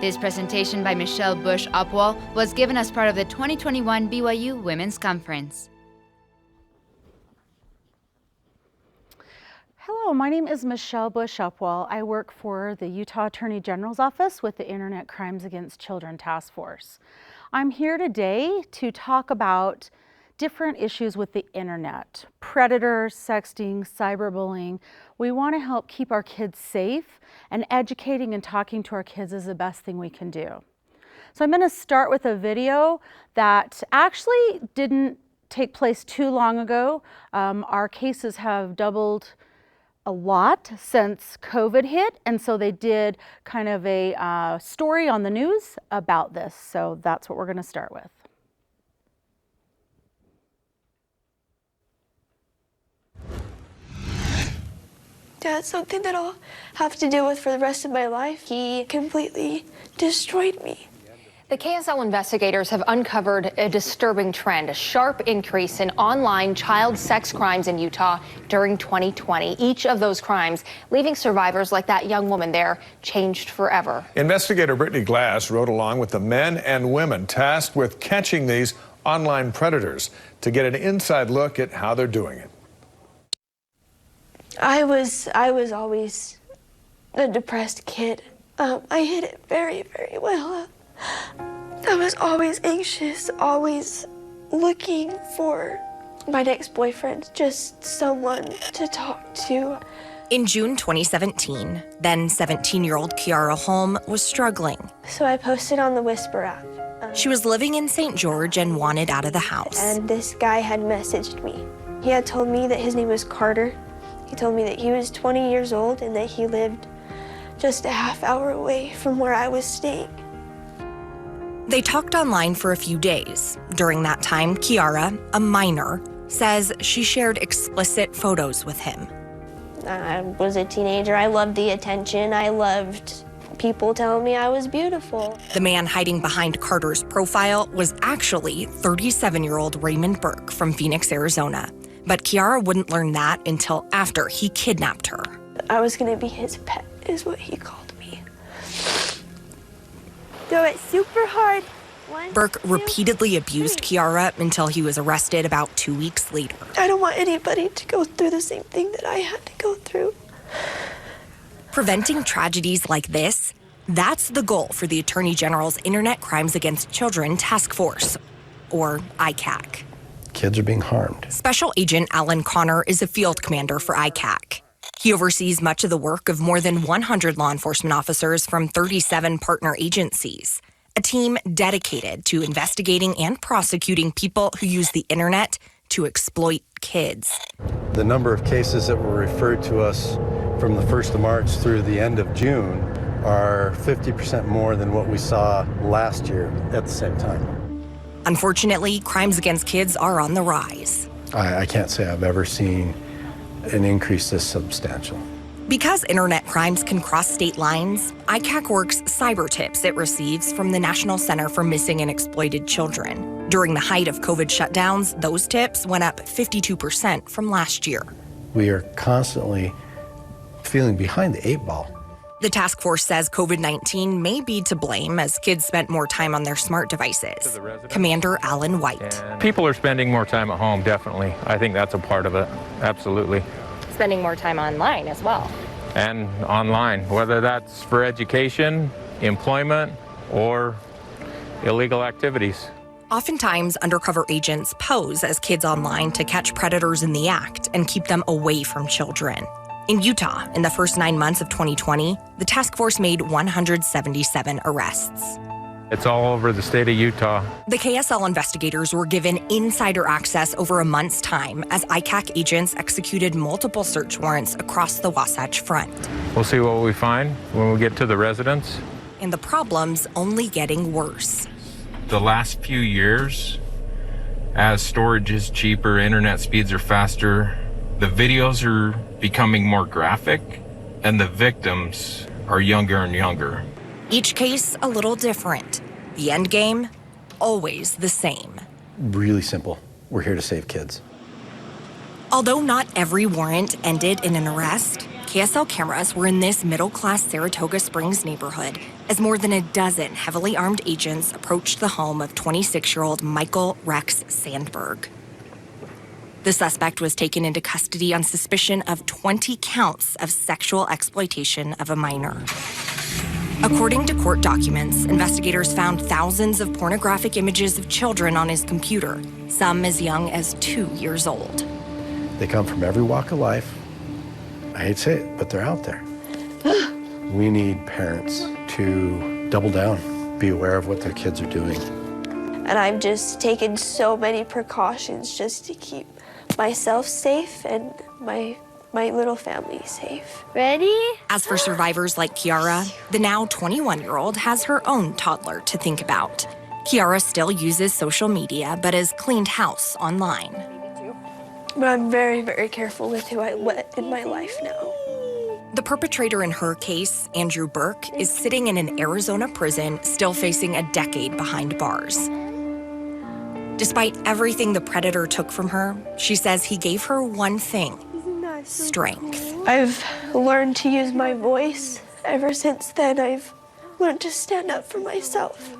This presentation by Michelle Busch-Upwall was given as part of the 2021 BYU Women's Conference. Hello, my name is Michelle Busch-Upwall. I work for the Utah Attorney General's Office with the Internet Crimes Against Children Task Force. I'm here today to talk about different issues with the internet, predators, sexting, cyberbullying. We want to help keep our kids safe, and educating and talking to our kids is the best thing we can do. So I'm going to start with a video that actually didn't take place too long ago. Our cases have doubled a lot since COVID hit, and so they did kind of a story on the news about this. So that's what we're going to start with. That's something that I'll have to deal with for the rest of my life. He completely destroyed me. The KSL investigators have uncovered a disturbing trend, a sharp increase in online child sex crimes in Utah during 2020. Each of those crimes leaving survivors like that young woman there changed forever. Investigator Brittany Glass rode along with the men and women tasked with catching these online predators to get an inside look at how they're doing it. I was always a depressed kid. I hid it very, very well. I was always anxious, always looking for my next boyfriend, just someone to talk to. In June 2017, then 17-year-old Kiara Holm was struggling. So I posted on the Whisper app. She was living in St. George and wanted out of the house. And this guy had messaged me. He had told me that his name was Carter. He told me that he was 20 years old and that he lived just a half hour away from where I was staying. They talked online for a few days. During that time, Kiara, a minor, says she shared explicit photos with him. I was a teenager. I loved the attention. I loved people telling me I was beautiful. The man hiding behind Carter's profile was actually 37-year-old Raymond Burke from Phoenix, Arizona. But Kiara wouldn't learn that until after he kidnapped her. I was gonna be his pet, is what he called me. Do it super hard. Burke repeatedly abused Kiara until he was arrested about 2 weeks later. I don't want anybody to go through the same thing that I had to go through. Preventing tragedies like this, that's the goal for the Attorney General's Internet Crimes Against Children Task Force, or ICAC. Kids are being harmed. Special Agent Alan Connor is a field commander for ICAC. He oversees much of the work of more than 100 law enforcement officers from 37 partner agencies, a team dedicated to investigating and prosecuting people who use the internet to exploit kids. The number of cases that were referred to us from the 1st of March through the end of June are 50% more than what we saw last year at the same time. Unfortunately, crimes against kids are on the rise. I can't say I've ever seen an increase this substantial. Because internet crimes can cross state lines, ICAC works cyber tips it receives from the National Center for Missing and Exploited Children. During the height of COVID shutdowns, those tips went up 52% from last year. We are constantly feeling behind the 8 ball. The task force says COVID-19 may be to blame as kids spent more time on their smart devices. Commander Alan White. People are spending more time at home, definitely. I think that's a part of it, absolutely. Spending more time online as well. And online, whether that's for education, employment, or illegal activities. Oftentimes, undercover agents pose as kids online to catch predators in the act and keep them away from children. In Utah, in the first 9 months of 2020, the task force made 177 arrests. It's all over the state of Utah. The KSL investigators were given insider access over a month's time as ICAC agents executed multiple search warrants across the Wasatch Front. We'll see what we find when we get to the residence. And the problem's only getting worse. The last few years, as storage is cheaper, internet speeds are faster, the videos are becoming more graphic, and the victims are younger and younger. Each case a little different. The end game, always the same. Really simple. We're here to save kids. Although not every warrant ended in an arrest, KSL cameras were in this middle-class Saratoga Springs neighborhood as more than a dozen heavily armed agents approached the home of 26-year-old Michael Rex Sandberg. The suspect was taken into custody on suspicion of 20 counts of sexual exploitation of a minor. According to court documents, investigators found thousands of pornographic images of children on his computer, some as young as 2 years old. They come from every walk of life. I hate to say it, but they're out there. We need parents to double down, be aware of what their kids are doing. And I've just taken so many precautions just to keep myself safe and my little family safe. Ready? As for survivors like Kiara, the now 21-year-old has her own toddler to think about. Kiara still uses social media, but has cleaned house online. But I'm very, very careful with who I let in my life now. The perpetrator in her case, Andrew Burke, is sitting in an Arizona prison, still facing a decade behind bars. Despite everything the predator took from her, she says he gave her one thing: strength. I've learned to use my voice. Ever since then, I've learned to stand up for myself.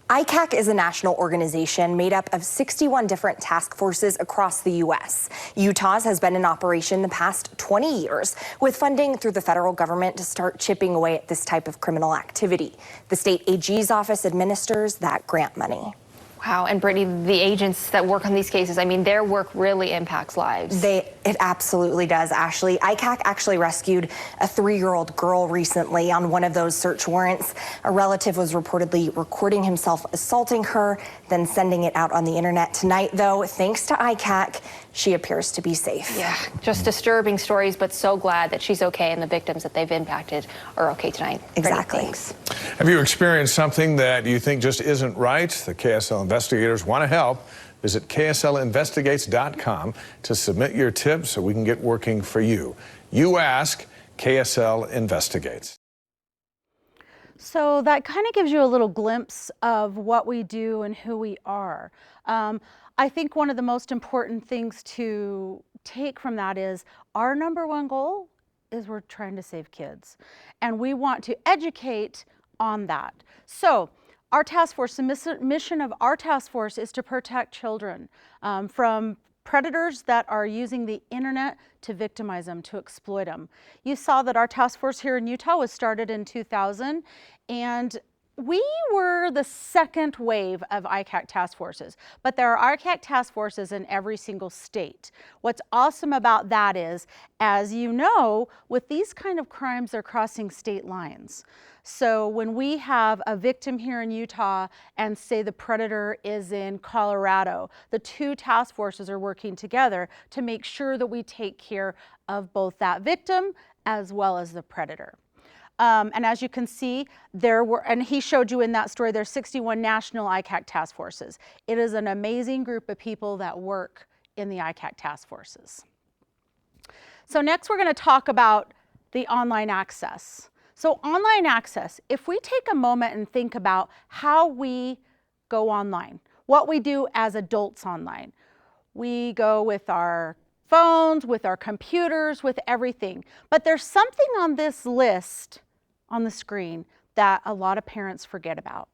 ICAC is a national organization made up of 61 different task forces across the U.S. Utah's has been in operation the past 20 years, with funding through the federal government to start chipping away at this type of criminal activity. The state AG's office administers that grant money. Wow, and Brittany, the agents that work on these cases, I mean, their work really impacts lives. It absolutely does, Ashley. ICAC actually rescued a 3-year-old girl recently on one of those search warrants. A relative was reportedly recording himself assaulting her, then sending it out on the internet. Tonight, though, thanks to ICAC, she appears to be safe. Yeah, just disturbing stories, but so glad that she's okay and the victims that they've impacted are okay tonight. Exactly. Brittany, thanks. Have you experienced something that you think just isn't right? The KSL investigators want to help. Visit KSLinvestigates.com to submit your tips so we can get working for you. You ask, KSL investigates. So that kind of gives you a little glimpse of what we do and who we are. I think one of the most important things to take from that is our number one goal is we're trying to save kids, and we want to educate on that. So our task force, the mission of our task force is to protect children from predators that are using the internet to victimize them, to exploit them. You saw that our task force here in Utah was started in 2000, and we were the second wave of ICAC task forces, but there are ICAC task forces in every single state. What's awesome about that is, as you know, with these kind of crimes, they're crossing state lines. So when we have a victim here in Utah and say the predator is in Colorado, the two task forces are working together to make sure that we take care of both that victim as well as the predator. And as you can see, and he showed you in that story, there's 61 national ICAC task forces. It is an amazing group of people that work in the ICAC task forces. So next we're going to talk about the online access. So online access, if we take a moment and think about how we go online, what we do as adults online. We go with our phones, with our computers, with everything. But there's something on this list on the screen that a lot of parents forget about.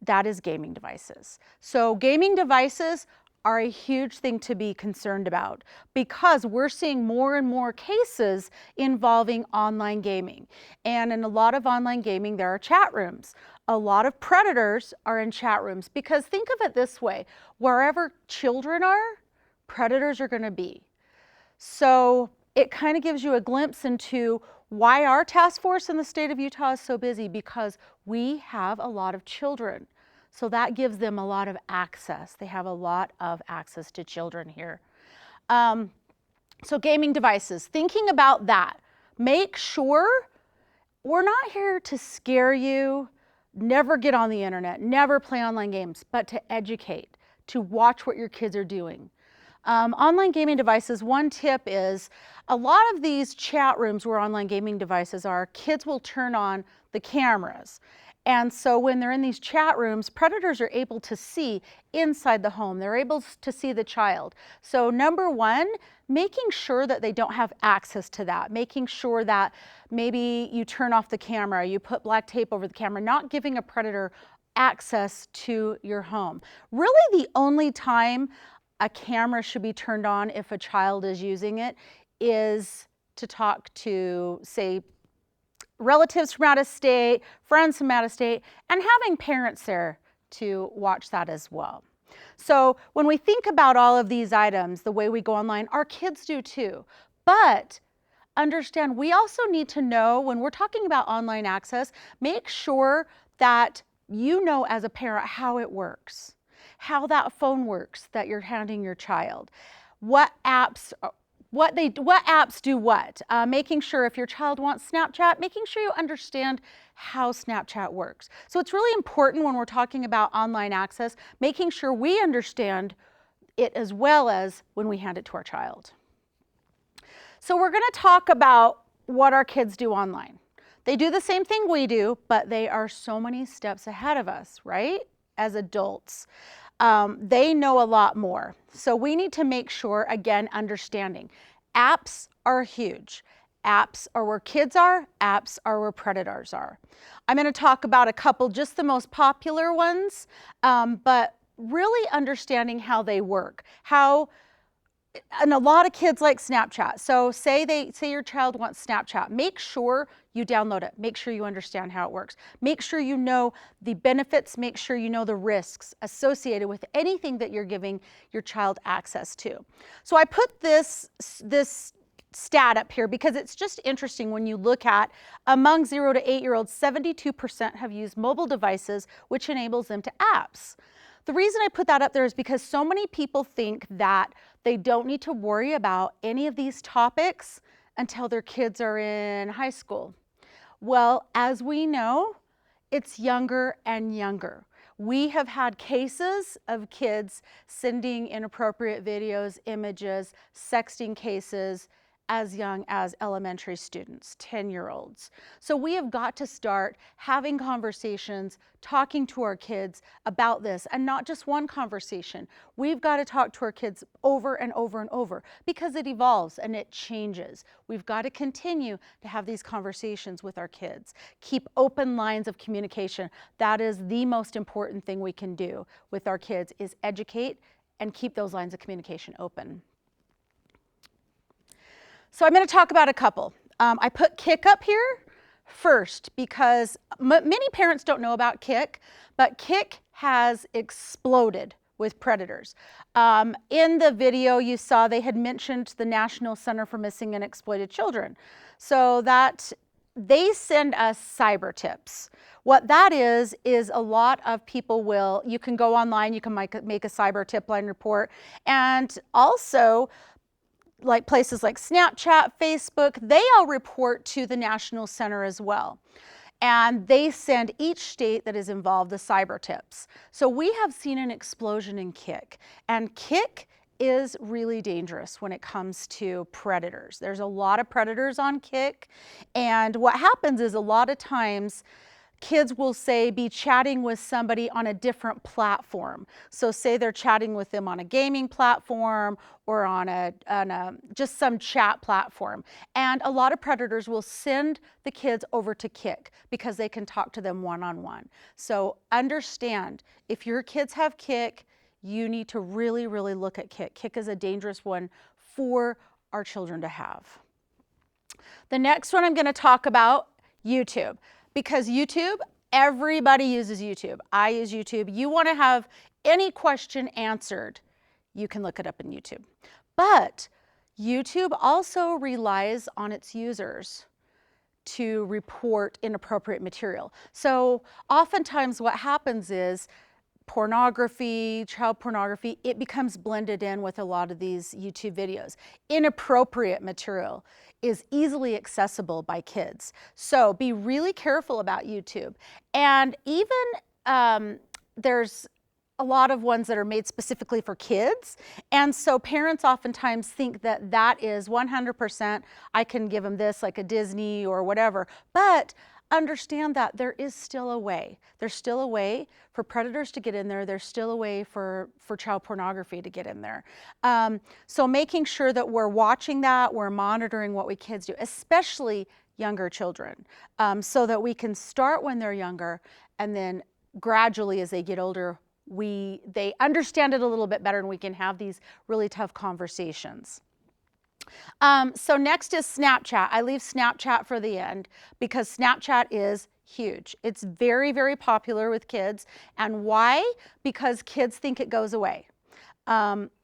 That is gaming devices. So gaming devices are a huge thing to be concerned about because we're seeing more and more cases involving online gaming. And in a lot of online gaming, there are chat rooms. A lot of predators are in chat rooms because think of it this way, wherever children are, predators are going to be. So it kind of gives you a glimpse into why our task force in the state of Utah is so busy, because we have a lot of children. So that gives them a lot of access. They have a lot of access to children here. So gaming devices, thinking about that, make sure we're not here to scare you, never get on the internet, never play online games, but to educate, to watch what your kids are doing. Online gaming devices, one tip is a lot of these chat rooms where online gaming devices are, kids will turn on the cameras And so when they're in these chat rooms, predators are able to see inside the home. They're able to see the child. So number one, making sure that they don't have access to that, making sure that maybe you turn off the camera, you put black tape over the camera, not giving a predator access to your home. Really the only time a camera should be turned on if a child is using it is to talk to, say, relatives from out of state, friends from out of state, and having parents there to watch that as well. So when we think about all of these items, the way we go online, our kids do too. But understand, we also need to know when we're talking about online access, make sure that you know as a parent how it works, how that phone works that you're handing your child, what apps do what. Making sure if your child wants Snapchat, making sure you understand how Snapchat works. So it's really important when we're talking about online access, making sure we understand it as well as when we hand it to our child. So we're going to talk about what our kids do online. They do the same thing we do, but they are so many steps ahead of us, right? As adults. They know a lot more. So we need to make sure, again, understanding. Apps are huge. Apps are where kids are. Apps are where predators are. I'm going to talk about a couple, just the most popular ones, but really understanding how they work. And a lot of kids like Snapchat. So say your child wants Snapchat, make sure you download it. Make sure you understand how it works. Make sure you know the benefits, make sure you know the risks associated with anything that you're giving your child access to. So I put this stat up here because it's just interesting when you look at among 0 to 8-year-olds, 72% have used mobile devices, which enables them to apps. The reason I put that up there is because so many people think that they don't need to worry about any of these topics until their kids are in high school. Well, as we know, it's younger and younger. We have had cases of kids sending inappropriate videos, images, sexting cases as young as elementary students, 10-year-olds. So we have got to start having conversations, talking to our kids about this, and not just one conversation. We've got to talk to our kids over and over and over because it evolves and it changes. We've got to continue to have these conversations with our kids. Keep open lines of communication. That is the most important thing we can do with our kids, is educate and keep those lines of communication open. So I'm going to talk about a couple. I put Kik up here first because many parents don't know about Kik, but Kik has exploded with predators. In the video you saw they had mentioned the National Center for Missing and Exploited Children. So that they send us cyber tips. What that is a lot of people you can go online, you can make a cyber tip line report, and also like places like Snapchat, Facebook, they all report to the National Center as well. And they send each state that is involved the cyber tips. So we have seen an explosion in Kik. And Kik is really dangerous when it comes to predators. There's a lot of predators on Kik. And what happens is a lot of times kids will be chatting with somebody on a different platform. So say they're chatting with them on a gaming platform or on just some chat platform. And a lot of predators will send the kids over to Kik because they can talk to them one-on-one. So understand, if your kids have Kik, you need to really, really look at Kik. Kik is a dangerous one for our children to have. The next one I'm going to talk about, YouTube. Because YouTube, everybody uses YouTube. I use YouTube. You want to have any question answered, you can look it up in YouTube. But YouTube also relies on its users to report inappropriate material. So oftentimes what happens is pornography, child pornography, it becomes blended in with a lot of these YouTube videos. Inappropriate material is easily accessible by kids. So be really careful about YouTube. And even there's a lot of ones that are made specifically for kids. And so parents oftentimes think that that is 100%, I can give them this like a Disney or whatever. But understand that there is still a way. There's still a way for predators to get in there. There's still a way for child pornography to get in there. So making sure that we're watching that, we're monitoring what we kids do, especially younger children, so that we can start when they're younger, and then gradually as they get older, they understand it a little bit better, and we can have these really tough conversations. So next is Snapchat. I leave Snapchat for the end because Snapchat is huge. It's very, very popular with kids. And why? Because kids think it goes away.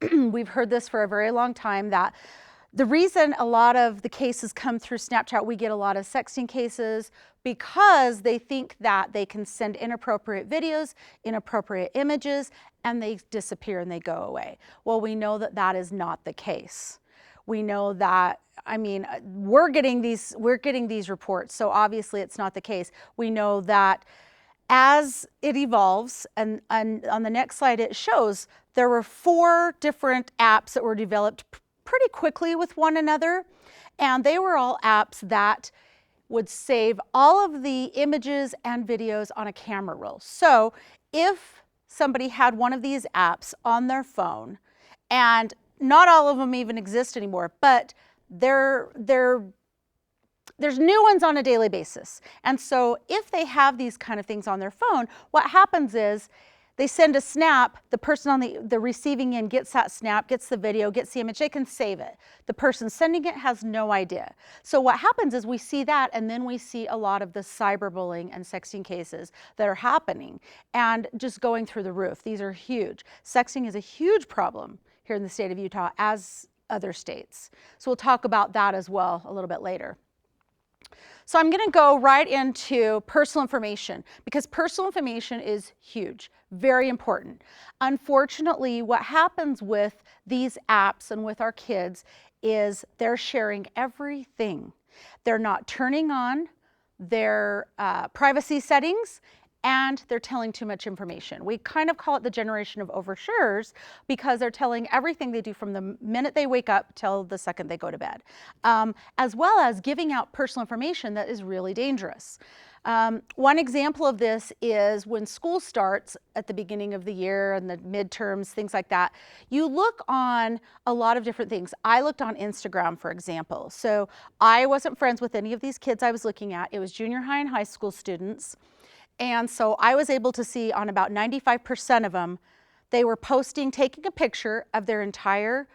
We've heard this for a very long time, that the reason a lot of the cases come through Snapchat, we get a lot of sexting cases, because they think that they can send inappropriate videos, inappropriate images, and they disappear and they go away. Well, we know that that is not the case. We know that, I mean, we're getting these reports, so obviously it's not the case. We know that as it evolves, and on the next slide it shows there were 4 different apps that were developed pretty quickly with one another, and they were all apps that would save all of the images and videos on a camera roll. So if somebody had one of these apps on their phone, and not all of them even exist anymore, but there's new ones on a daily basis. And so if they have these kind of things on their phone, what happens is they send a snap, the person on the receiving end gets that snap, gets the video, gets the image, they can save it. The person sending it has no idea. So what happens is we see that, and then we see a lot of the cyberbullying and sexting cases that are happening and just going through the roof. These are huge. Sexting is a huge problem here in the state of Utah, as other states. So we'll talk about that as well a little bit later. So I'm gonna go right into personal information, because personal information is huge, very important. Unfortunately, what happens with these apps and with our kids is they're sharing everything. They're not turning on their privacy settings, and they're telling too much information. We kind of call it the generation of oversharers, because they're telling everything they do from the minute they wake up till the second they go to bed, as well as giving out personal information that is really dangerous. One example of this is when school starts at the beginning of the year and the midterms, things like that. You look on a lot of different things. I looked on Instagram, for example. So I wasn't friends with any of these kids I was looking at. It was junior high and high school students. And so I was able to see on about 95% of them, they were posting, taking a picture of their entire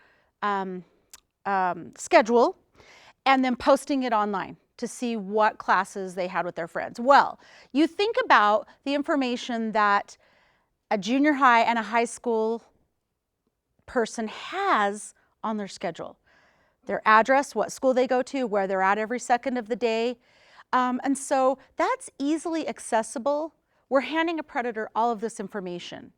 schedule, and then posting it online to see what classes they had with their friends. Well, you think about the information that a junior high and a high school person has on their schedule. Their address, what school they go to, where they're at every second of the day. And so that's easily accessible. We're handing a predator all of this information.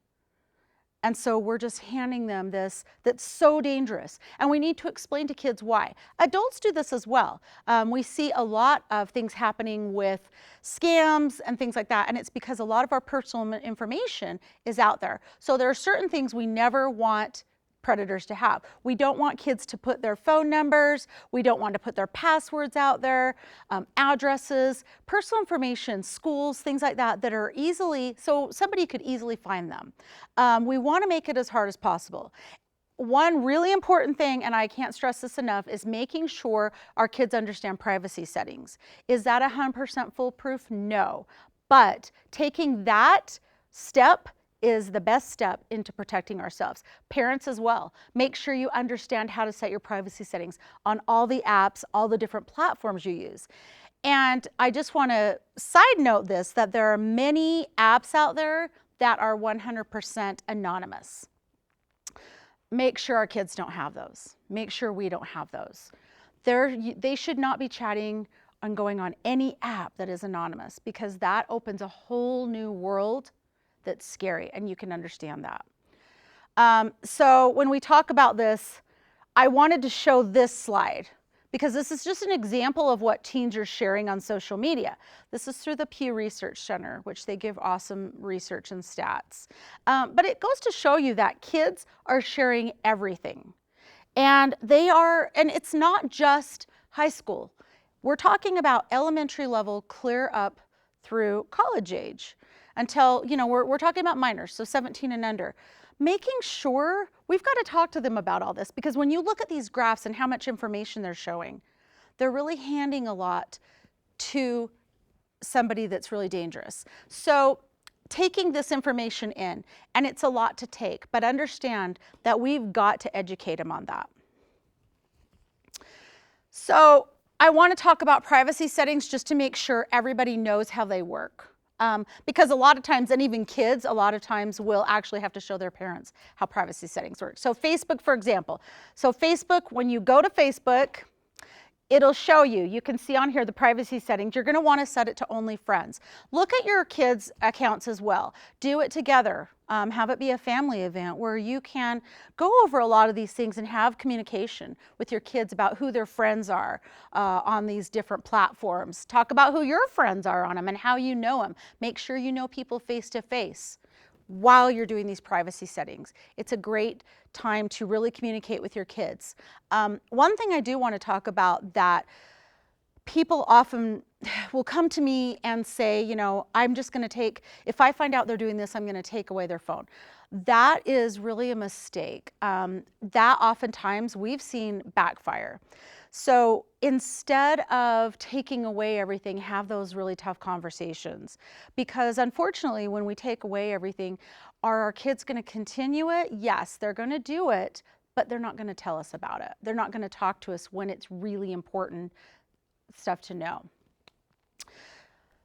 And so we're just handing them this that's so dangerous. And we need to explain to kids why. Adults do this as well. We see a lot of things happening with scams and things like that. And it's because a lot of our personal information is out there. So there are certain things we never want predators to have. We don't want kids to put their phone numbers. We don't want to put their passwords out there, addresses, personal information, schools, things like that, that are easily, so somebody could easily find them. We want to make it as hard as possible. One really important thing, and I can't stress this enough, is making sure our kids understand privacy settings. Is that 100% foolproof? No. But taking that step is the best step into protecting ourselves. Parents as well, make sure you understand how to set your privacy settings on all the apps, all the different platforms you use. And I just want to side note this, that there are many apps out there that are 100% anonymous. Make sure our kids don't have those. Make sure we don't have those. They should not be chatting and going on any app that is anonymous, because that opens a whole new world that's scary, and you can understand that. So when we talk about this, I wanted to show this slide, because this is just an example of what teens are sharing on social media. This is through the Pew Research Center, which they give awesome research and stats. But it goes to show you that kids are sharing everything. And it's not just high school. We're talking about elementary level clear up through college age until, you know, we're talking about minors, so 17 and under. Making sure we've got to talk to them about all this, because when you look at these graphs and how much information they're showing, they're really handing a lot to somebody that's really dangerous. So taking this information in, and it's a lot to take, but understand that we've got to educate them on that. So I want to talk about privacy settings just to make sure everybody knows how they work. Because a lot of times, and even kids, a lot of times will actually have to show their parents how privacy settings work. So Facebook, for example. So Facebook, when you go to Facebook, it'll show you, you can see on here the privacy settings. You're going to want to set it to only friends. Look at your kids' accounts as well. Do it together. Have it be a family event where you can go over a lot of these things and have communication with your kids about who their friends are on these different platforms. Talk about who your friends are on them and how you know them. Make sure you know people face to face while you're doing these privacy settings. It's a great time to really communicate with your kids. One thing I do want to talk about that people often will come to me and say, you know, I'm just going to take, if I find out they're doing this, I'm going to take away their phone. That is really a mistake. That oftentimes we've seen backfire. So instead of taking away everything, have those really tough conversations. Because unfortunately, when we take away everything, are our kids going to continue it? Yes, they're going to do it, but they're not going to tell us about it. They're not going to talk to us when it's really important stuff to know.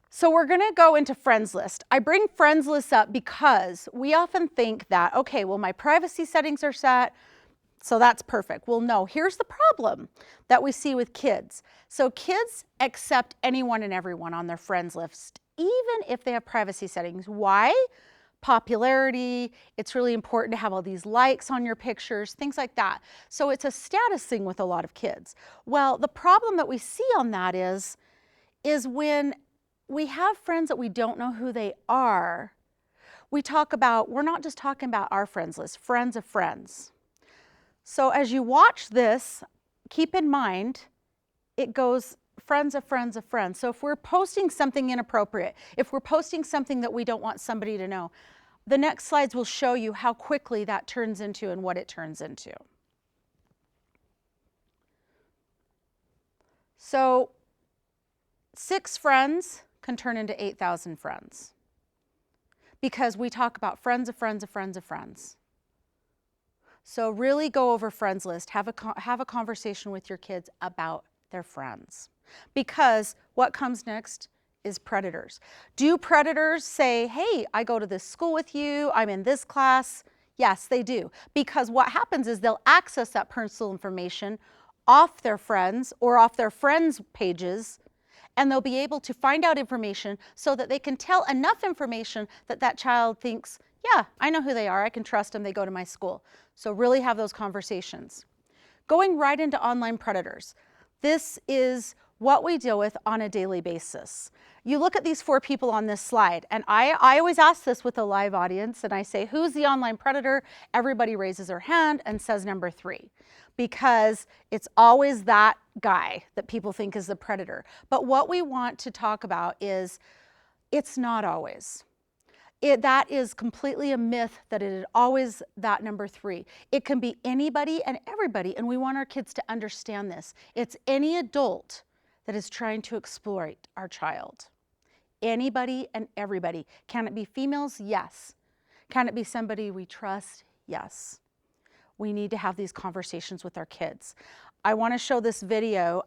So we're going to go into friends list. I bring friends lists up because we often think that, okay, well, my privacy settings are set, so that's perfect. Well, no, here's the problem that we see with kids. So kids accept anyone and everyone on their friends list, even if they have privacy settings. Why? Popularity. It's really important to have all these likes on your pictures, things like that. So it's a status thing with a lot of kids. Well, the problem that we see on that is when we have friends that we don't know who they are, we're not just talking about our friends list, friends of friends. So as you watch this, keep in mind, it goes friends of friends of friends. So if we're posting something inappropriate, if we're posting something that we don't want somebody to know, the next slides will show you how quickly that turns into and what it turns into. So 6 friends can turn into 8,000 friends because we talk about friends of friends of friends of friends. So really go over friends list, have a conversation with your kids about their friends, because what comes next is predators. Do predators say, hey, I go to this school with you, I'm in this class? Yes, they do, because what happens is they'll access that personal information off their friends or off their friends' pages, and they'll be able to find out information so that they can tell enough information that that child thinks, yeah, I know who they are, I can trust them, they go to my school. So really have those conversations. Going right into online predators. This is what we deal with on a daily basis. You look at these 4 people on this slide, and I always ask this with a live audience, and I say, who's the online predator? Everybody raises their hand and says number 3, because it's always that guy that people think is the predator. But what we want to talk about is, it's not always. That is completely a myth that it is always that number 3. It can be anybody and everybody, and we want our kids to understand this. It's any adult that is trying to exploit our child. Anybody and everybody. Can it be females? Yes. Can it be somebody we trust? Yes. We need to have these conversations with our kids. I want to show this video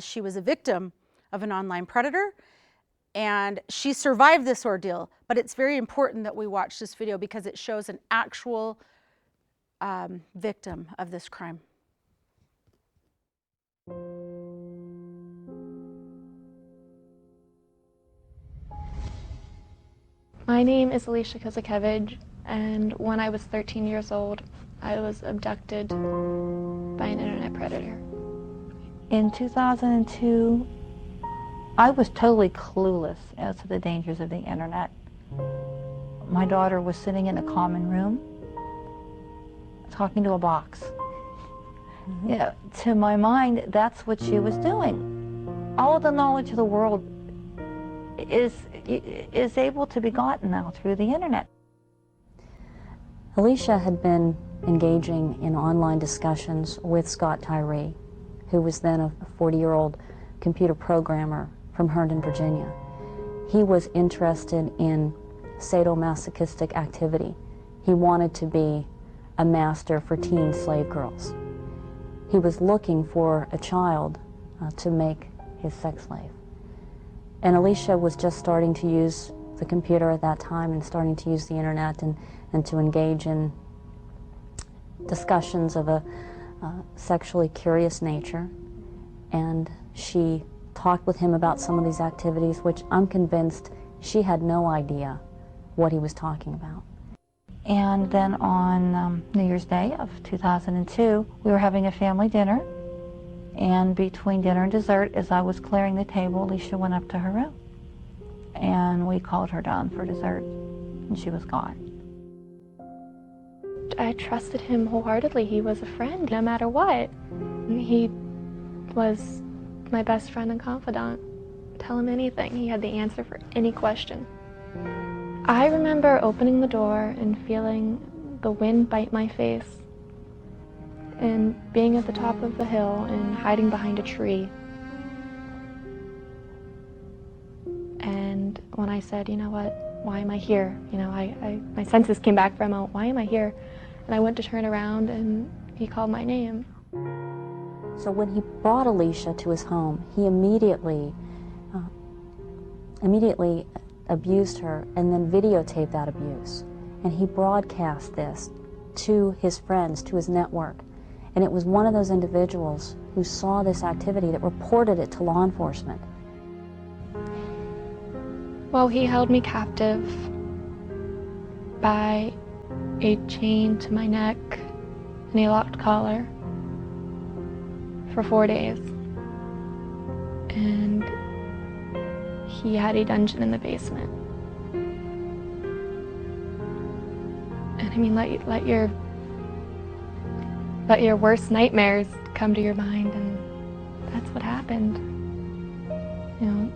she was a victim of an online predator, and she survived this ordeal, but it's very important that we watch this video because it shows an actual victim of this crime. My name is Alicia Kozakevich, and when I was 13 years old, I was abducted by an internet predator. In 2002, I was totally clueless as to the dangers of the internet. My daughter was sitting in a common room, talking to a box. Mm-hmm. Yeah, to my mind, that's what she was doing. all of the knowledge of the world is able to be gotten now through the internet. Alicia had been engaging in online discussions with Scott Tyree, who was then a 40-year-old computer programmer from Herndon, Virginia. He was interested in sadomasochistic activity. He wanted to be a master for teen slave girls. He was looking for a child to make his sex slave. And Alicia was just starting to use the computer at that time and starting to use the internet and to engage in discussions of a sexually curious nature. And she talked with him about some of these activities, which I'm convinced she had no idea what he was talking about. And then on New Year's Day of 2002, we were having a family dinner. And between dinner and dessert, as I was clearing the table, Alicia went up to her room. And we called her down for dessert, and she was gone. I trusted him wholeheartedly. He was a friend, no matter what. He was my best friend and confidant. Tell him anything. He had the answer for any question. I remember opening the door and feeling the wind bite my face and being at the top of the hill and hiding behind a tree. And when I said, you know what, why am I here? You know, my senses came back for a moment, why am I here? And I went to turn around and he called my name. So when he brought Alicia to his home, he immediately abused her and then videotaped that abuse. And he broadcast this to his friends, to his network. And it was one of those individuals who saw this activity that reported it to law enforcement. Well, he held me captive by a chain to my neck and a locked collar for 4 days. And he had a dungeon in the basement. And I mean, let your worst nightmares come to your mind, and that's what happened. You know.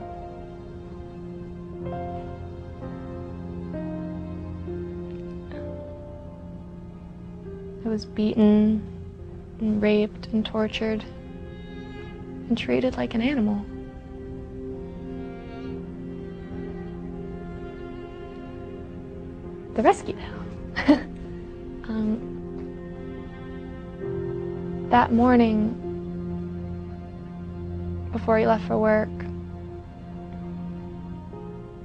I was beaten and raped and tortured and treated like an animal. The rescue now. That morning, before he left for work,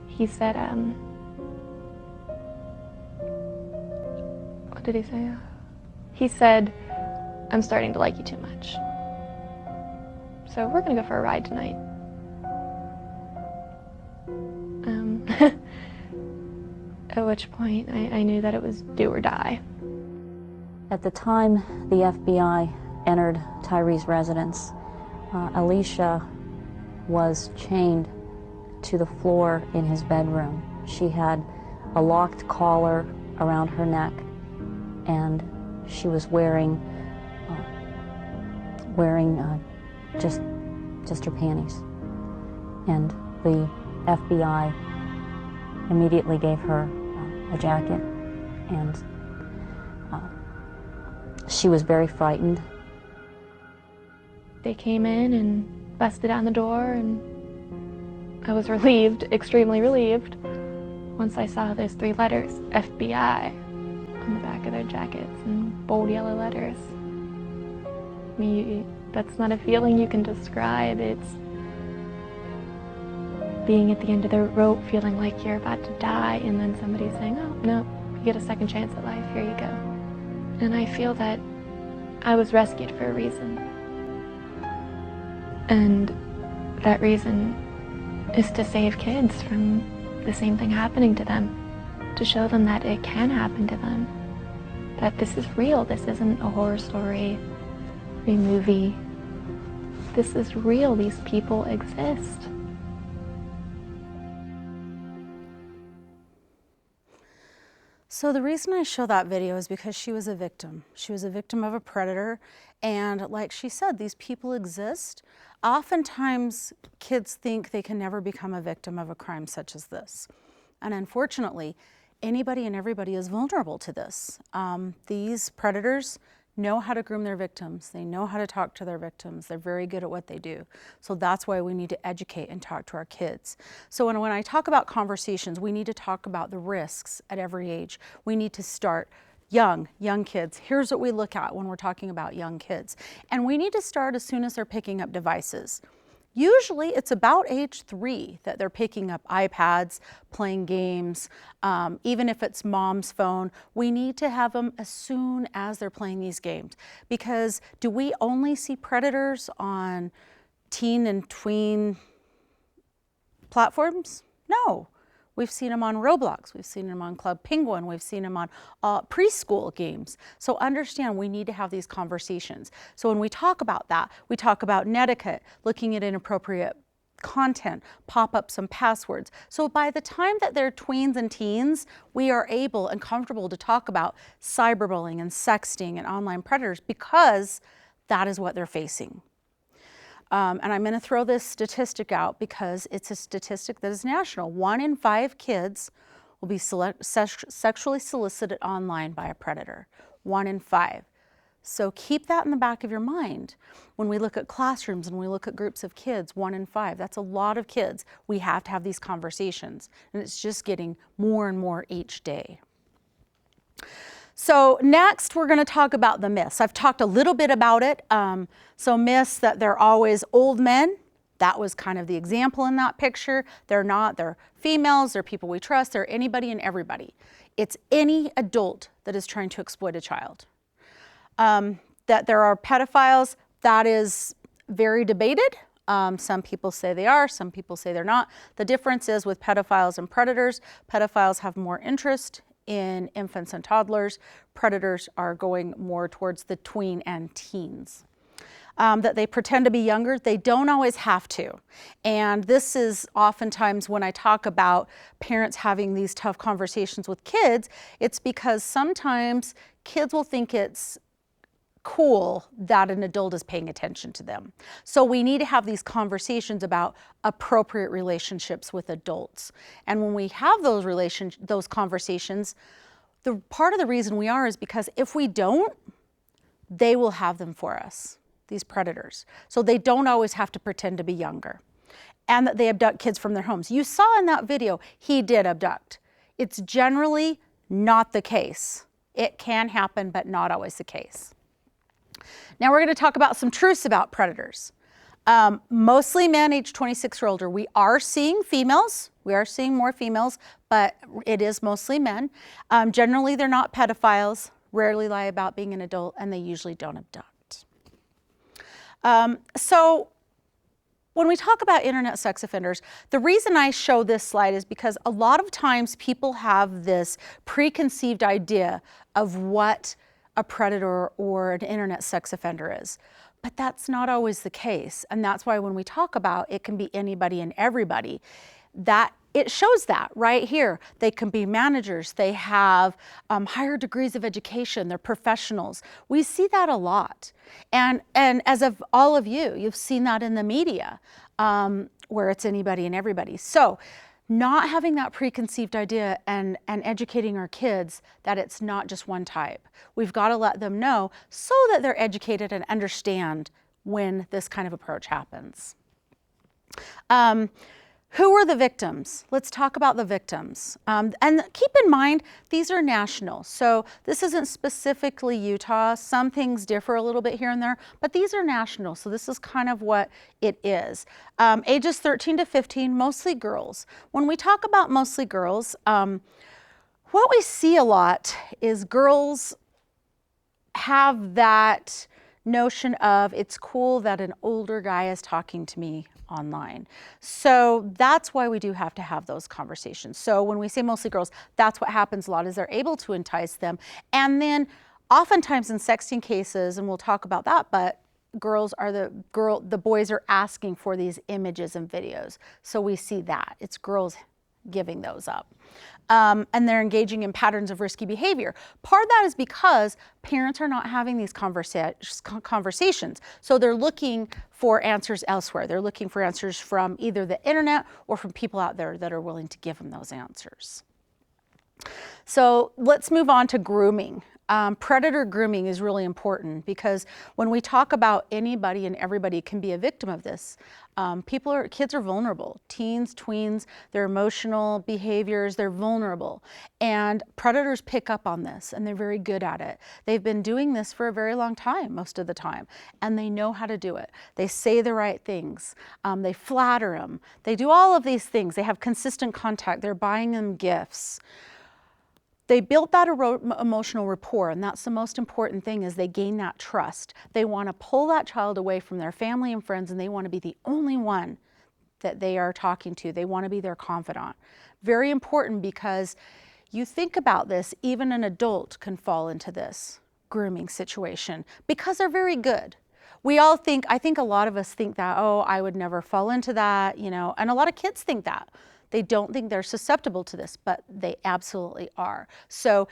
he said, what did he say? He said, I'm starting to like you too much. So we're gonna go for a ride tonight. At which point I knew that it was do or die. At the time the FBI entered Tyree's residence, Alicia was chained to the floor in his bedroom. She had a locked collar around her neck, and she was wearing just her panties. And the FBI immediately gave her a jacket, and she was very frightened. They came in and busted down the door, and I was relieved, extremely relieved, once I saw those 3 letters, FBI, on the back of their jackets in bold yellow letters. I mean, that's not a feeling you can describe. It's being at the end of the rope, feeling like you're about to die, and then somebody saying, oh, no, you get a second chance at life, here you go. And I feel that I was rescued for a reason. And that reason is to save kids from the same thing happening to them, to show them that it can happen to them, that this is real, this isn't a horror story, a movie. This is real, these people exist. So the reason I show that video is because she was a victim. She was a victim of a predator, and like she said, these people exist. Oftentimes, kids think they can never become a victim of a crime such as this. And unfortunately, anybody and everybody is vulnerable to this. These predators know how to groom their victims. They know how to talk to their victims. They're very good at what they do. So that's why we need to educate and talk to our kids. So when I talk about conversations, we need to talk about the risks at every age. We need to start young kids. Here's what we look at when we're talking about young kids. And we need to start as soon as they're picking up devices. Usually it's about age 3 that they're picking up iPads, playing games, even if it's mom's phone. We need to have them as soon as they're playing these games. Because do we only see predators on teen and tween platforms? No. We've seen them on Roblox, we've seen them on Club Penguin, we've seen them on preschool games. So understand, we need to have these conversations. So when we talk about that, we talk about netiquette, looking at inappropriate content, pop-ups and passwords. So by the time that they're tweens and teens, we are able and comfortable to talk about cyberbullying and sexting and online predators, because that is what they're facing. And I'm going to throw this statistic out because it's a statistic that is national. 1 in 5 kids will be sexually solicited online by a predator. 1 in 5. So keep that in the back of your mind. When we look at classrooms and we look at groups of kids, 1 in 5, that's a lot of kids. We have to have these conversations, and it's just getting more and more each day. So next, we're going to talk about the myths. I've talked a little bit about it. So myths that they're always old men. That was kind of the example in that picture. They're not. They're females. They're people we trust. They're anybody and everybody. It's any adult that is trying to exploit a child. That there are pedophiles, that is very debated. Some people say they are. Some people say they're not. The difference is with pedophiles and predators, pedophiles have more interest in infants and toddlers. Predators are going more towards the tween and teens. That they pretend to be younger, they don't always have to. And this is oftentimes when I talk about parents having these tough conversations with kids, it's because sometimes kids will think it's cool that an adult is paying attention to them. So we need to have these conversations about appropriate relationships with adults. And when we have those conversations, the part of the reason we are is because if we don't, they will have them for us, these predators. So they don't always have to pretend to be younger. And that they abduct kids from their homes. You saw in that video, he did abduct. It's generally not the case. It can happen, but not always the case. Now we're going to talk about some truths about predators. Mostly men age 26 or older. We are seeing females. We are seeing more females, but it is mostly men. Generally, they're not pedophiles, rarely lie about being an adult, and they usually don't abduct. So when we talk about internet sex offenders, the reason I show this slide is because a lot of times people have this preconceived idea of what a predator or an internet sex offender is. But that's not always the case. And that's why when we talk about it can be anybody and everybody, that it shows that right here. They can be managers, they have higher degrees of education, they're professionals. We see that a lot. And as of all of you, you've seen that in the media where it's anybody and everybody. So not having that preconceived idea and educating our kids that it's not just one type. We've got to let them know so that they're educated and understand when this kind of approach happens. Who are the victims? Let's talk about the victims. And keep in mind, these are national. So this isn't specifically Utah. Some things differ a little bit here and there, but these are national. So this is kind of what it is. Ages 13 to 15, mostly girls. When we talk about mostly girls, what we see a lot is girls have that notion of it's cool that an older guy is talking to me online. So that's why we do have to have those conversations. So when we say mostly girls, that's what happens a lot is they're able to entice them. And then oftentimes in sexting cases, and we'll talk about that, but the boys are asking for these images and videos. So we see that. It's girls giving those up. And they're engaging in patterns of risky behavior. Part of that is because parents are not having these conversations. So they're looking for answers elsewhere. They're looking for answers from either the internet or from people out there that are willing to give them those answers. So let's move on to grooming. Predator grooming is really important because when we talk about anybody and everybody can be a victim of this, kids are vulnerable. Teens, tweens, their emotional behaviors, they're vulnerable. And predators pick up on this and they're very good at it. They've been doing this for a very long time, most of the time, and they know how to do it. They say the right things. They flatter them. They do all of these things. They have consistent contact. They're buying them gifts. They built that emotional rapport, and that's the most important thing, is they gain that trust. They want to pull that child away from their family and friends, and they want to be the only one that they are talking to. They want to be their confidant. Very important, because you think about this, even an adult can fall into this grooming situation because they're very good. We all think, I think a lot of us think that, oh, I would never fall into that, you know, and a lot of kids think that. They don't think they're susceptible to this, but they absolutely are. So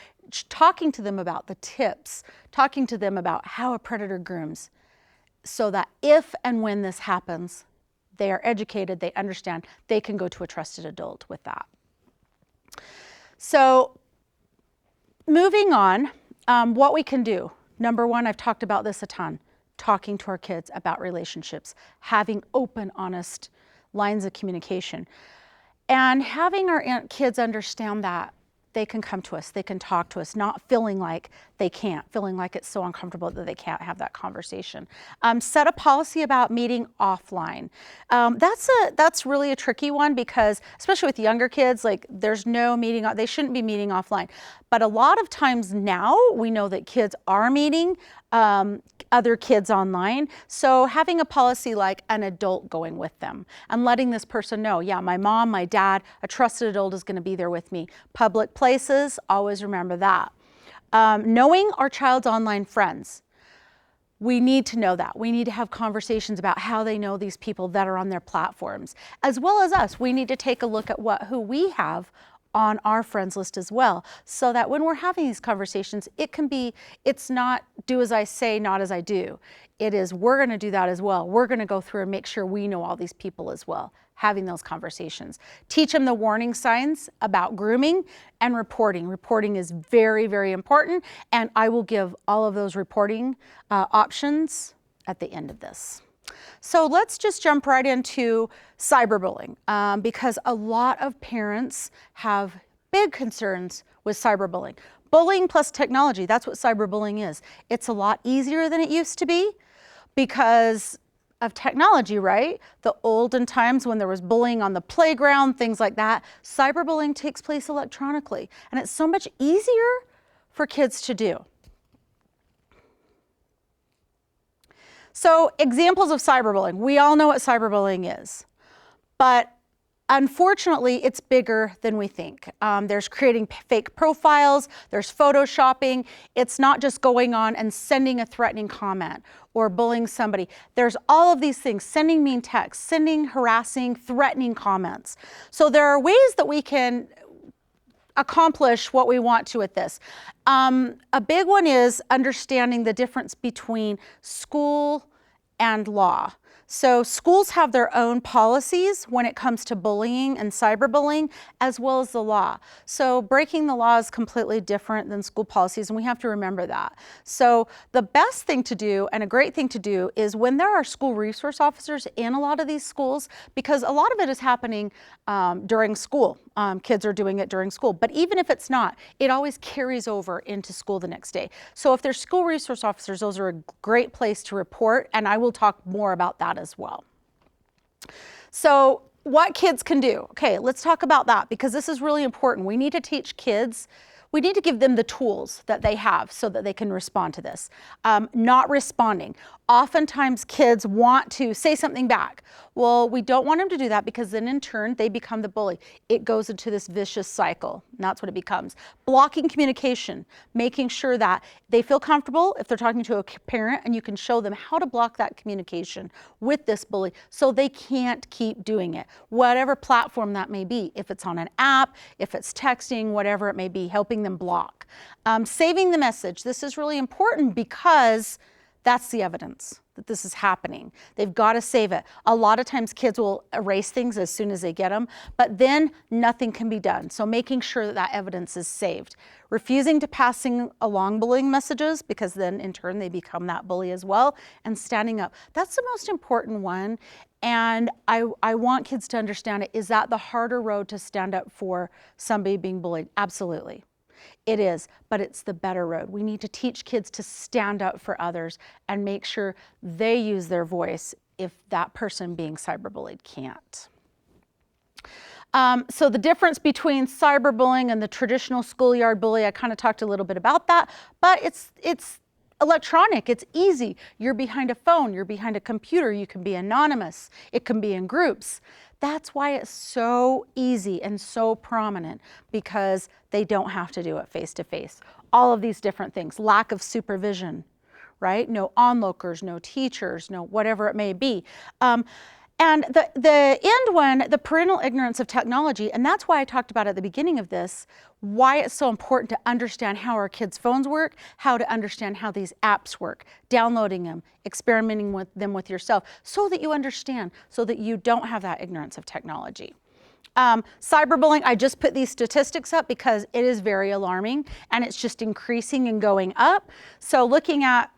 talking to them about the tips, talking to them about how a predator grooms, so that if and when this happens, they are educated, they understand, they can go to a trusted adult with that. So moving on, what we can do. Number one, I've talked about this a ton, talking to our kids about relationships, having open, honest lines of communication. And having our kids understand that they can come to us, they can talk to us, not feeling like they can't, feeling like it's so uncomfortable that they can't have that conversation. Set a policy about meeting offline. That's really a tricky one, because especially with younger kids, like there's no meeting, they shouldn't be meeting offline. But a lot of times now we know that kids are meeting other kids online. So having a policy like an adult going with them and letting this person know, yeah, my mom, my dad, a trusted adult is going to be there with me. Public places, always remember that. Knowing our child's online friends. We need to know that. We need to have conversations about how they know these people that are on their platforms. As well as us, we need to take a look at who we have on our friends list as well, so that when we're having these conversations, it's not do as I say, not as I do. It is, we're going to do that as well. We're going to go through and make sure we know all these people as well, having those conversations. Teach them the warning signs about grooming and reporting. Reporting is very, very important, and I will give all of those reporting options at the end of this. So let's just jump right into cyberbullying, because a lot of parents have big concerns with cyberbullying. Bullying plus technology, that's what cyberbullying is. It's a lot easier than it used to be because of technology, right? The olden times when there was bullying on the playground, things like that, cyberbullying takes place electronically, and it's so much easier for kids to do. So examples of cyberbullying. We all know what cyberbullying is, but unfortunately, it's bigger than we think. There's creating fake profiles, there's photoshopping. It's not just going on and sending a threatening comment or bullying somebody. There's all of these things, sending mean texts, sending harassing, threatening comments. So there are ways that we can accomplish what we want to with this. A big one is understanding the difference between school and law. So schools have their own policies when it comes to bullying and cyberbullying, as well as the law. So breaking the law is completely different than school policies, and we have to remember that. So the best thing to do, and a great thing to do, is when there are school resource officers in a lot of these schools, because a lot of it is happening during school. Kids are doing it during school, but even if it's not, it always carries over into school the next day. So if there's school resource officers, those are a great place to report, and I will talk more about that as well. So what kids can do. Okay, let's talk about that, because this is really important. We need to teach kids we need to give them the tools that they have so that they can respond to this. Not responding. Oftentimes kids want to say something back. Well, we don't want them to do that because then in turn they become the bully. It goes into this vicious cycle, and that's what it becomes. Blocking communication, making sure that they feel comfortable if they're talking to a parent, and you can show them how to block that communication with this bully so they can't keep doing it. Whatever platform that may be, if it's on an app, if it's texting, whatever it may be, helping them block. Saving the message. This is really important because that's the evidence that this is happening. They've got to save it. A lot of times kids will erase things as soon as they get them, but then nothing can be done. So making sure that that evidence is saved. Refusing to passing along bullying messages, because then in turn they become that bully as well, and standing up. That's the most important one. And I want kids to understand it. Is that the harder road to stand up for somebody being bullied? Absolutely. It is, but it's the better road. We need to teach kids to stand up for others and make sure they use their voice if that person being cyberbullied can't. So the difference between cyberbullying and the traditional schoolyard bully, I kind of talked a little bit about that, but it's electronic, it's easy. You're behind a phone, you're behind a computer, you can be anonymous, it can be in groups. That's why it's so easy and so prominent, because they don't have to do it face to face. All of these different things, lack of supervision, right? No onlookers, no teachers, no whatever it may be. And the end one, the parental ignorance of technology, and that's why I talked about at the beginning of this, why it's so important to understand how our kids' phones work, how to understand how these apps work, downloading them, experimenting with them with yourself, so that you understand, so that you don't have that ignorance of technology. Cyberbullying, I just put these statistics up because it is very alarming and it's just increasing and going up. So looking at,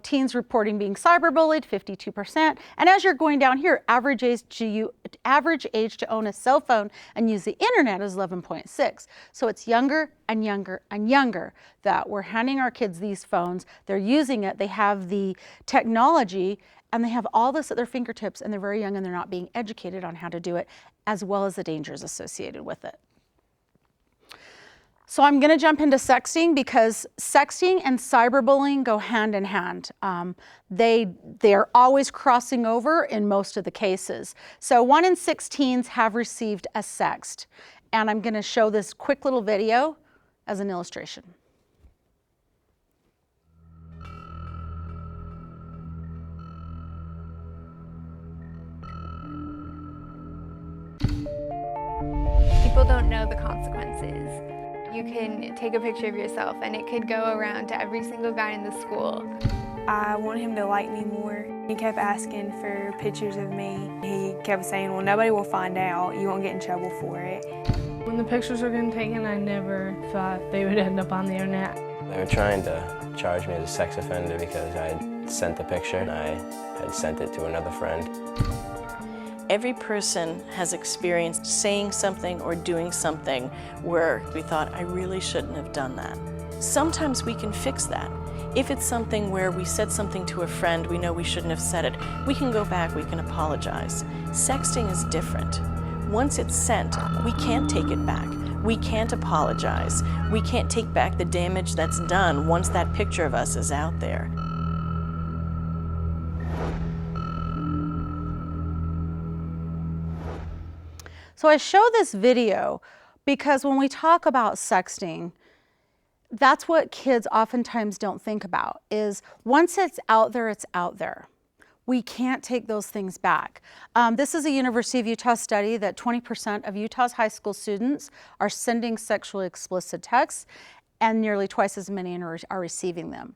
teens reporting being cyberbullied, 52%. And as you're going down here, average age to own a cell phone and use the internet is 11.6. So it's younger and younger and younger that we're handing our kids these phones. They're using it, they have the technology, and they have all this at their fingertips, and they're very young and they're not being educated on how to do it, as well as the dangers associated with it. So I'm gonna jump into sexting, because sexting and cyberbullying go hand in hand. They're always crossing over in most of the cases. So 1 in 6 teens have received a sext. And I'm gonna show this quick little video as an illustration. People don't know the consequences. You can take a picture of yourself and it could go around to every single guy in the school. I want him to like me more. He kept asking for pictures of me. He kept saying, well, nobody will find out. You won't get in trouble for it. When the pictures were getting taken, I never thought they would end up on the internet. They were trying to charge me as a sex offender because I had sent the picture and I had sent it to another friend. Every person has experienced saying something or doing something where we thought, I really shouldn't have done that. Sometimes we can fix that. If it's something where we said something to a friend, we know we shouldn't have said it, we can go back, we can apologize. Sexting is different. Once it's sent, we can't take it back. We can't apologize. We can't take back the damage that's done once that picture of us is out there. So I show this video because when we talk about sexting, that's what kids oftentimes don't think about, is once it's out there, it's out there. We can't take those things back. This is a University of Utah study that 20% of Utah's high school students are sending sexually explicit texts, and nearly twice as many are receiving them.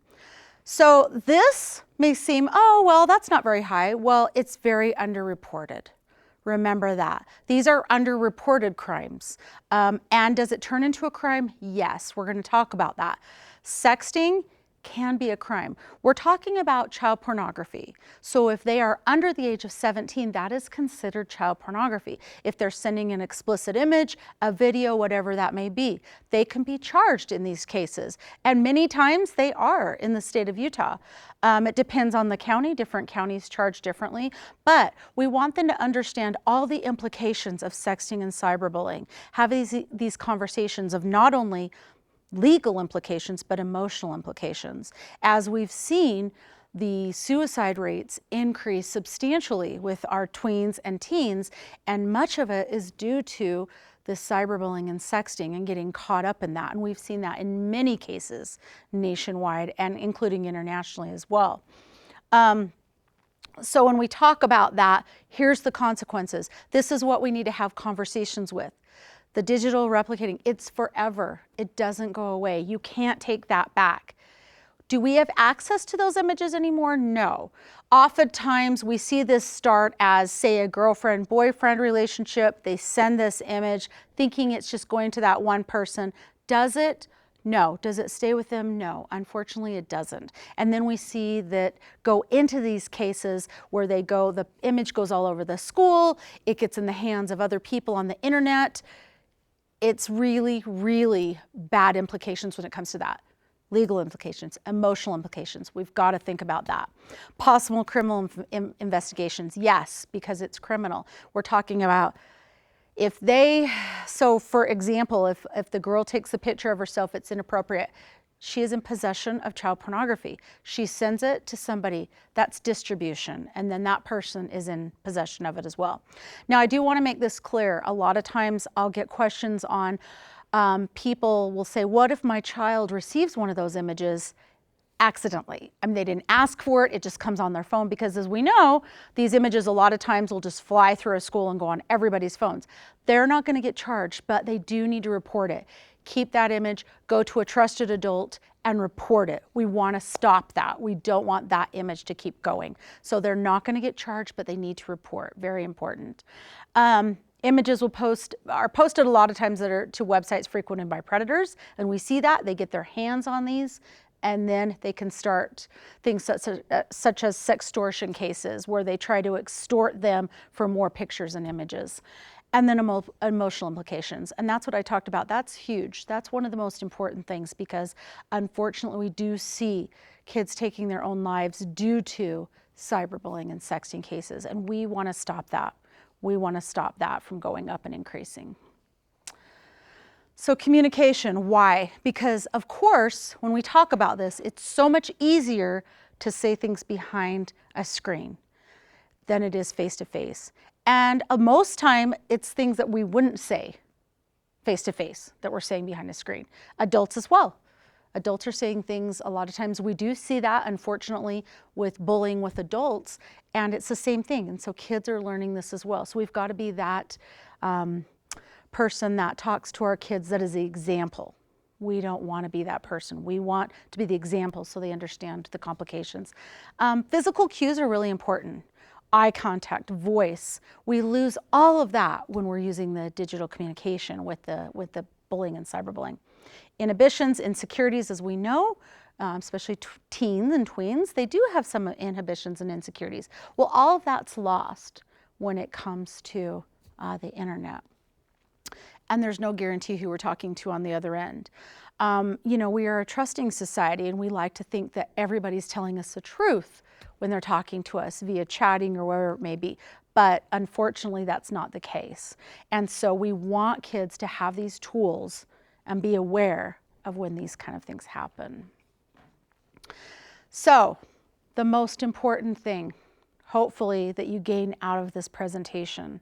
So this may seem, oh, well, that's not very high. Well, it's very underreported. Remember that. These are underreported crimes. And does it turn into a crime? Yes, we're going to talk about that. Sexting can be a crime. We're talking about child pornography. So if they are under the age of 17, that is considered child pornography. If they're sending an explicit image, a video, whatever that may be, they can be charged in these cases. And many times they are in the state of Utah. It depends on the county. Different counties charge differently, but we want them to understand all the implications of sexting and cyberbullying. Have these conversations of not only legal implications, but emotional implications. As we've seen, the suicide rates increase substantially with our tweens and teens, and much of it is due to the cyberbullying and sexting and getting caught up in that. And we've seen that in many cases nationwide and including internationally as well. So when we talk about that, here's the consequences. This is what we need to have conversations with. The digital replicating, it's forever. It doesn't go away. You can't take that back. Do we have access to those images anymore? No. Oftentimes we see this start as, say, a girlfriend-boyfriend relationship. They send this image thinking it's just going to that one person. Does it? No. Does it stay with them? No. Unfortunately, it doesn't. And then we see that go into these cases where the image goes all over the school, it gets in the hands of other people on the internet. It's really, really bad implications when it comes to that. Legal implications, emotional implications. We've got to think about that. Possible criminal investigations, yes, because it's criminal. We're talking about so for example, if the girl takes a picture of herself, it's inappropriate. She is in possession of child pornography. She sends it to somebody, that's distribution, and then that person is in possession of it as well. Now, I do want to make this clear. A lot of times I'll get questions on, people will say, what if my child receives one of those images accidentally? I mean, they didn't ask for it, it just comes on their phone, because as we know, these images a lot of times will just fly through a school and go on everybody's phones. They're not going to get charged, but they do need to report it. Keep that image, go to a trusted adult and report it. We want to stop that. We don't want that image to keep going. So they're not going to get charged, but they need to report. Very important. Images are posted a lot of times to websites frequented by predators, and we see that. They get their hands on these, and then they can start things such as sextortion cases where they try to extort them for more pictures and images. And then emotional implications. And that's what I talked about. That's huge. That's one of the most important things, because unfortunately we do see kids taking their own lives due to cyberbullying and sexting cases, and we want to stop that. We want to stop that from going up and increasing. So communication, why? Because of course, when we talk about this, it's so much easier to say things behind a screen than it is face-to-face. And most time, it's things that we wouldn't say face-to-face that we're saying behind a screen. Adults as well. Adults are saying things, a lot of times we do see that, unfortunately, with bullying with adults, and it's the same thing. And so kids are learning this as well. So we've got to be that person that talks to our kids that is the example. We don't want to be that person. We want to be the example so they understand the complications. Physical cues are really important. Eye contact, voice. We lose all of that when we're using the digital communication with the bullying and cyberbullying. Inhibitions, insecurities, as we know, especially teens and tweens, they do have some inhibitions and insecurities. Well, all of that's lost when it comes to the internet. And there's no guarantee who we're talking to on the other end. You know, we are a trusting society, and we like to think that everybody's telling us the truth when they're talking to us via chatting or wherever it may be. But unfortunately, that's not the case. And so we want kids to have these tools and be aware of when these kind of things happen. So the most important thing, hopefully, that you gain out of this presentation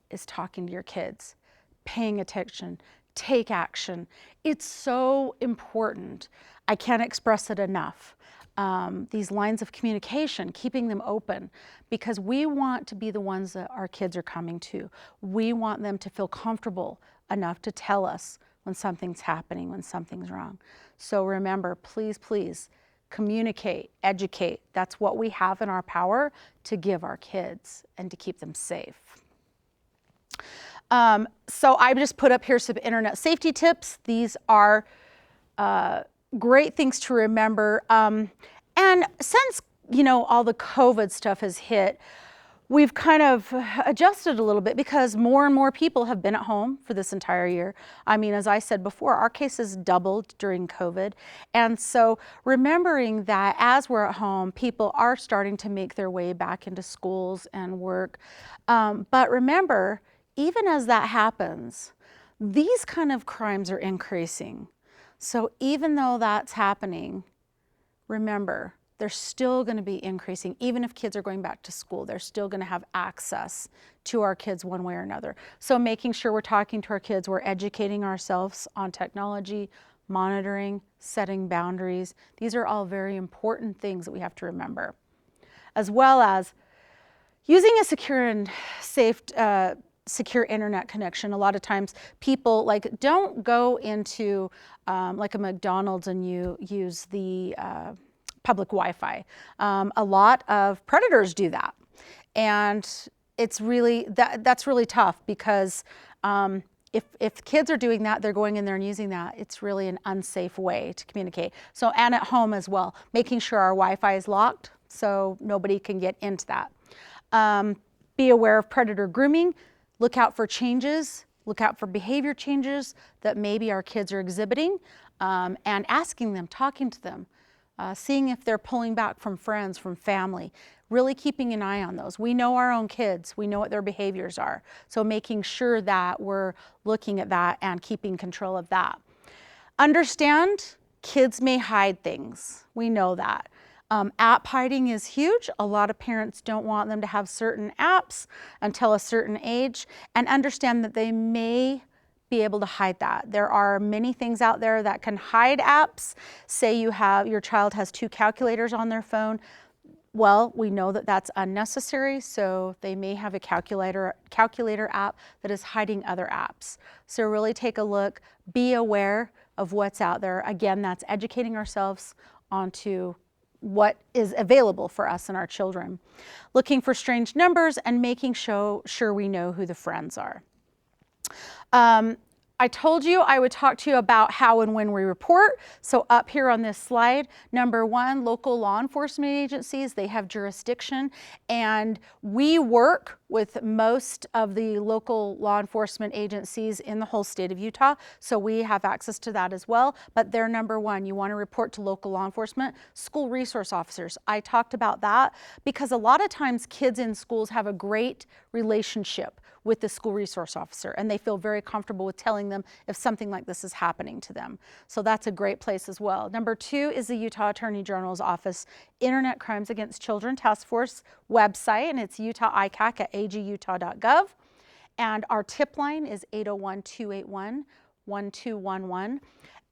is talking to your kids, paying attention, take action. It's so important. I can't express it enough. These lines of communication, keeping them open, because we want to be the ones that our kids are coming to. We want them to feel comfortable enough to tell us when something's happening, when something's wrong. So remember, please, please communicate, educate. That's what we have in our power to give our kids and to keep them safe. So I just put up here some internet safety tips. These are great things to remember. And since, you know, all the COVID stuff has hit, we've kind of adjusted a little bit because more and more people have been at home for this entire year. I mean, as I said before, our cases doubled during COVID. And so remembering that as we're at home, people are starting to make their way back into schools and work. But remember, even as that happens, these kind of crimes are increasing. So even though that's happening, remember, they're still going to be increasing. Even if kids are going back to school, they're still going to have access to our kids one way or another. So making sure we're talking to our kids, we're educating ourselves on technology, monitoring, setting boundaries. These are all very important things that we have to remember. As well as using a secure and safe secure internet connection. A lot of times people don't go into like a McDonald's and you use the public Wi-Fi. A lot of predators do that. And it's really, that's really tough because if kids are doing that, they're going in there and using that, it's really an unsafe way to communicate. So, and at home as well, making sure our Wi-Fi is locked so nobody can get into that. Be aware of predator grooming. Look out for changes. Look out for behavior changes that maybe our kids are exhibiting, and asking them, talking to them, seeing if they're pulling back from friends, from family, really keeping an eye on those. We know our own kids. We know what their behaviors are. So making sure that we're looking at that and keeping control of that. Understand, kids may hide things. We know that. App hiding is huge. A lot of parents don't want them to have certain apps until a certain age, and understand that they may be able to hide that. There are many things out there that can hide apps. Say your child has 2 calculators on their phone. Well, we know that that's unnecessary, so they may have a calculator app that is hiding other apps. So really take a look, be aware of what's out there. Again, that's educating ourselves onto what is available for us and our children. Looking for strange numbers and making sure we know who the friends are. I told you I would talk to you about how and when we report. So up here on this slide, number 1, local law enforcement agencies, they have jurisdiction, and we work with most of the local law enforcement agencies in the whole state of Utah. So we have access to that as well, but they're number 1. You want to report to local law enforcement. School resource officers, I talked about that because a lot of times kids in schools have a great relationship with the school resource officer, and they feel very comfortable with telling them if something like this is happening to them. So that's a great place as well. Number 2 is the Utah Attorney General's Office Internet Crimes Against Children Task Force website, and it's Utah ICAC at agutah.gov. And our tip line is 801-281-1211.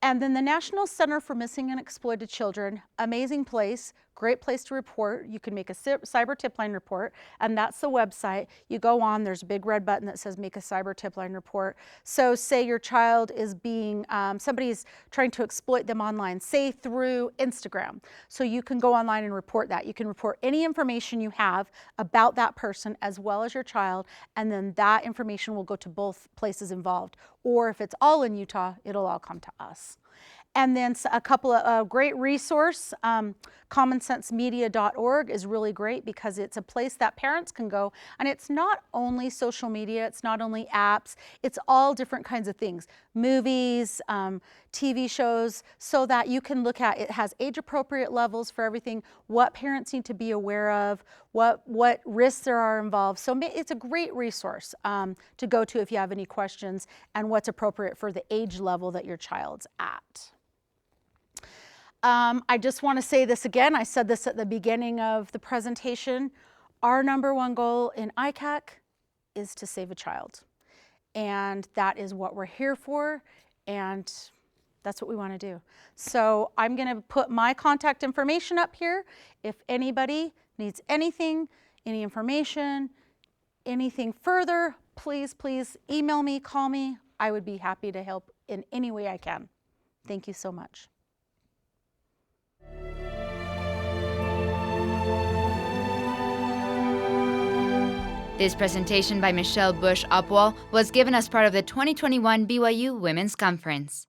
And then the National Center for Missing and Exploited Children, amazing place, great place to report. You can make a cyber tip line report, and that's the website. You go on, there's a big red button that says make a cyber tip line report. So say your child is being, somebody's trying to exploit them online, say through Instagram. So you can go online and report that. You can report any information you have about that person as well as your child, and then that information will go to both places involved. Or if it's all in Utah, it'll all come to us. And then a couple of great resource, commonsensemedia.org is really great because it's a place that parents can go, and it's not only social media, it's not only apps, it's all different kinds of things, movies, TV shows, so that you can look at, it has age appropriate levels for everything, what parents need to be aware of, what risks there are involved. So it's a great resource to go to if you have any questions and what's appropriate for the age level that your child's at. I just want to say this again. I said this at the beginning of the presentation. Our number 1 goal in ICAC is to save a child. And that is what we're here for. And that's what we want to do. So I'm going to put my contact information up here. If anybody needs anything, any information, anything further, please email me, call me. I would be happy to help in any way I can. Thank you so much. This presentation by Michelle Busch-Upwall was given as part of the 2021 BYU Women's Conference.